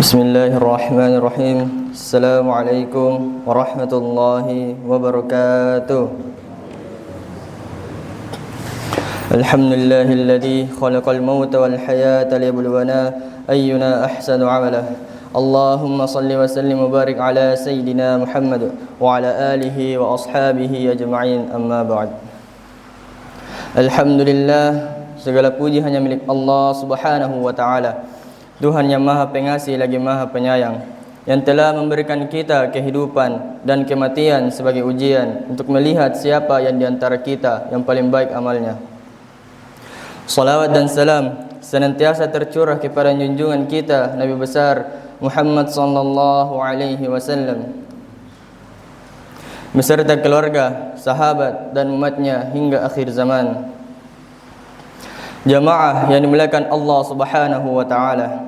Bismillahirrahmanirrahim. Assalamualaikum warahmatullahi wabarakatuh. Alhamdulillahilladzi khalaqal mauta wal hayata liyabluwana ayyuna ahsanu amala. Allahumma salli wa sallim wa barik ala sayyidina Muhammad wa ala alihi wa ashabihi ajma'in, amma ba'd. Alhamdulillah, segala puji hanya milik Allah Subhanahu wa ta'ala, Tuhan yang Maha Pengasih lagi Maha Penyayang, yang telah memberikan kita kehidupan dan kematian sebagai ujian untuk melihat siapa yang di antara kita yang paling baik amalnya. Salawat dan salam senantiasa tercurah kepada junjungan kita Nabi besar Muhammad sallallahu alaihi wasallam beserta keluarga, sahabat dan umatnya hingga akhir zaman. Jamaah yang dimuliakan Allah Subhanahu wa ta'ala,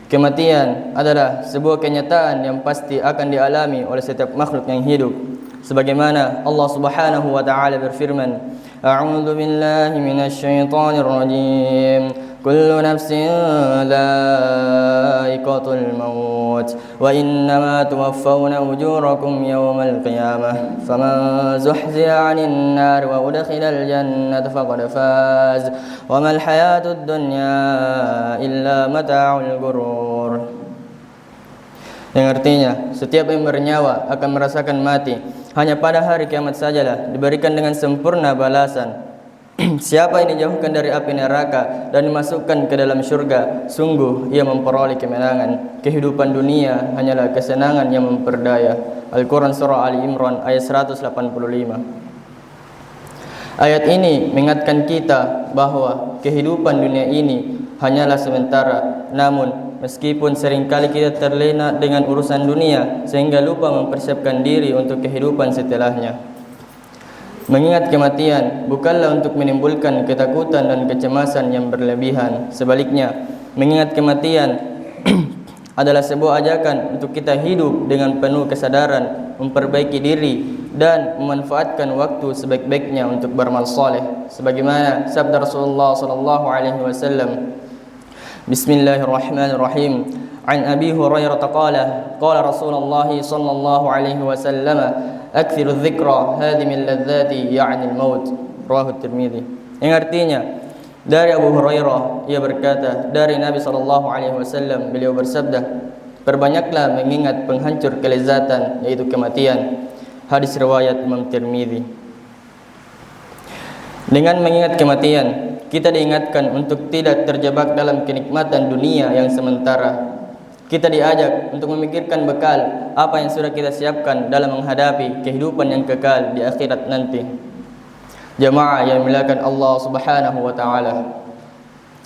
kematian adalah sebuah kenyataan yang pasti akan dialami oleh setiap makhluk yang hidup, sebagaimana Allah Subhanahu wa ta'ala berfirman, A'udzu billahi minasyaitonir rajim, kullu nafsin dha'iqatul maut wa innama tuwaffawna ujurakum yawmal qiyamah faman zuhziha 'anil nar wa udkhilal jannata faqad faz wa mal hayatud dunya illa mata'ul ghurur. Yang artinya, setiap yang bernyawa akan merasakan mati. Hanya pada hari kiamat sajalah diberikan dengan sempurna balasan. Siapa yang dijauhkan dari api neraka dan dimasukkan ke dalam syurga, sungguh ia memperoleh kemenangan. Kehidupan dunia hanyalah kesenangan yang memperdaya. Al-Quran Surah Ali Imran ayat 185. Ayat ini mengingatkan kita bahwa kehidupan dunia ini hanyalah sementara. Namun meskipun seringkali kita terlena dengan urusan dunia sehingga lupa mempersiapkan diri untuk kehidupan setelahnya. Mengingat kematian bukanlah untuk menimbulkan ketakutan dan kecemasan yang berlebihan. Sebaliknya, mengingat kematian adalah sebuah ajakan untuk kita hidup dengan penuh kesadaran, memperbaiki diri dan memanfaatkan waktu sebaik-baiknya untuk beramal saleh. Sebagaimana sabda Rasulullah sallallahu alaihi wasallam, Bismillahirrahmanirrahim. An Abi Hurairah qala Rasulullah sallallahu alaihi wasallam, akthiru dzikra hadhimil ladzati ya'ni al-maut. Rawahu Tirmidzi. Yang artinya, dari Abu Hurairah ia berkata, dari Nabi sallallahu alaihi wasallam beliau bersabda, perbanyaklah mengingat penghancur kelezatan yaitu kematian. Hadis riwayat Imam Tirmidzi. Dengan mengingat kematian, kita diingatkan untuk tidak terjebak dalam kenikmatan dunia yang sementara. Kita diajak untuk memikirkan bekal apa yang sudah kita siapkan dalam menghadapi kehidupan yang kekal di akhirat nanti. Jamaah yang dimuliakan Allah Subhanahu wa ta'ala,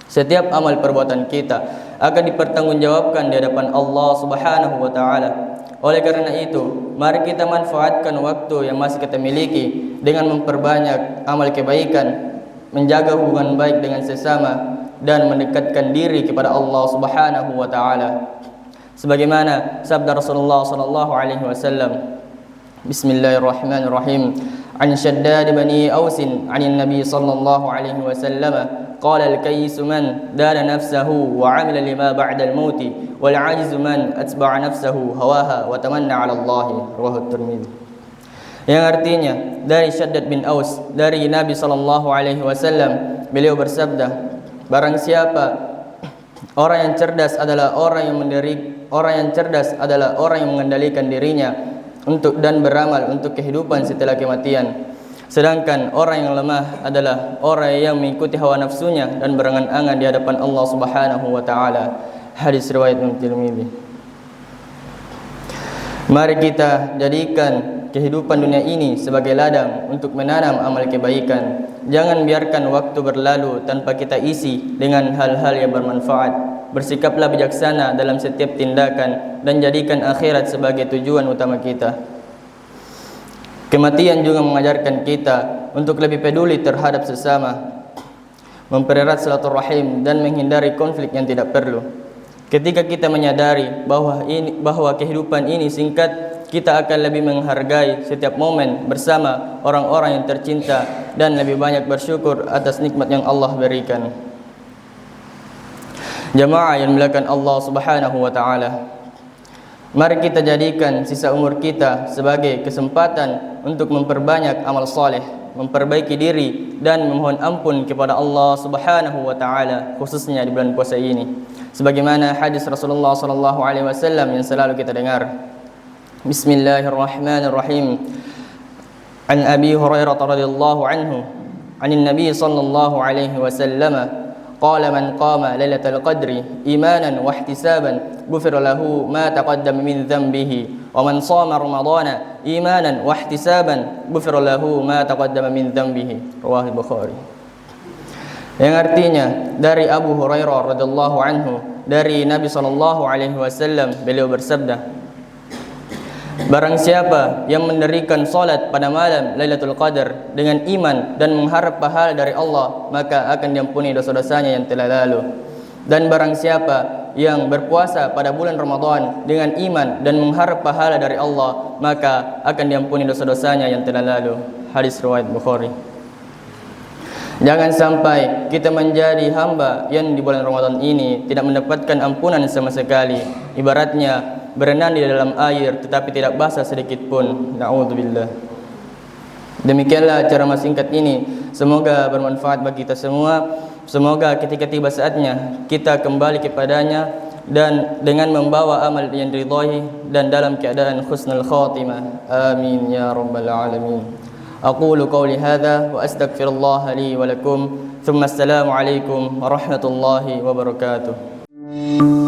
setiap amal perbuatan kita akan dipertanggungjawabkan di hadapan Allah Subhanahu wa ta'ala. Oleh karena itu, mari kita manfaatkan waktu yang masih kita miliki dengan memperbanyak amal kebaikan, menjaga hubungan baik dengan sesama dan mendekatkan diri kepada Allah Subhanahu wa ta'ala. Sebagaimana sabda Rasulullah sallallahu alaihi wasallam, Bismillahirrahmanirrahim. An Shaddad bani Aus 'anil Nabi sallallahu alaihi wasallam, qala al-kayyisu man dana nafsahu wa 'amila lima ba'da al-maut wal 'ajizu man atba'a nafsahu hawaha wa tamanna 'ala Allah. Rawahu Tirmidzi. Yang artinya, dari Shaddad bin Aus dari Nabi sallallahu alaihi wasallam beliau bersabda, barang siapa orang yang cerdas adalah orang yang mengendalikan dirinya untuk dan beramal untuk kehidupan setelah kematian. Sedangkan orang yang lemah adalah orang yang mengikuti hawa nafsunya dan berangan-angan di hadapan Allah Subhanahu wa taala. Hadis riwayat Imam Tirmidzi. Mari kita jadikan kehidupan dunia ini sebagai ladang untuk menanam amal kebaikan. Jangan biarkan waktu berlalu tanpa kita isi dengan hal-hal yang bermanfaat. Bersikaplah bijaksana dalam setiap tindakan dan jadikan akhirat sebagai tujuan utama kita. Kematian juga mengajarkan kita untuk lebih peduli terhadap sesama, mempererat silaturahim dan menghindari konflik yang tidak perlu. Ketika kita menyadari bahwa kehidupan ini singkat, kita akan lebih menghargai setiap momen bersama orang-orang yang tercinta dan lebih banyak bersyukur atas nikmat yang Allah berikan. Jamaah yang dimuliakan Allah Subhanahu wa taala. Mari kita jadikan sisa umur kita sebagai kesempatan untuk memperbanyak amal saleh, memperbaiki diri dan memohon ampun kepada Allah Subhanahu wa taala, khususnya di bulan puasa ini. Sebagaimana hadis Rasulullah sallallahu alaihi wasallam yang selalu kita dengar. Bismillahirrahmanirrahim. An Abi Hurairah radhiyallahu anhu, 'anil Nabi sallallahu alaihi wasallam qala man qama lailatul qadri imanan wa ihtisaban ghufira lahu ma taqaddama min dhanbihi wa man shama ramadhana imanan wa ihtisaban ghufira lahu ma taqaddama min dhanbihi. Riwayat Bukhari. Yang artinya dari Abu Hurairah radhiyallahu anhu, dari Nabi sallallahu alaihi wasallam, beliau bersabda, barang siapa yang mendirikan salat pada malam Lailatul Qadar dengan iman dan mengharap pahala dari Allah, maka akan diampuni dosa-dosanya yang telah lalu. Dan barang siapa yang berpuasa pada bulan Ramadan dengan iman dan mengharap pahala dari Allah, maka akan diampuni dosa-dosanya yang telah lalu. Hadis riwayat Bukhari. Jangan sampai kita menjadi hamba yang di bulan Ramadan ini tidak mendapatkan ampunan sama sekali. Ibaratnya berenang di dalam air tetapi tidak basah sedikit pun. Na'udzubillah. Demikianlah cara singkat ini. Semoga bermanfaat bagi kita semua. Semoga ketika tiba saatnya kita kembali kepadanya dan dengan membawa amal yang diridhai dan dalam keadaan husnul khatimah. Amin ya rabbal alamin. Aqulu qawli hadza wa astaghfirullah li wa lakum. Thumma assalamu alaikum warahmatullahi wabarakatuh.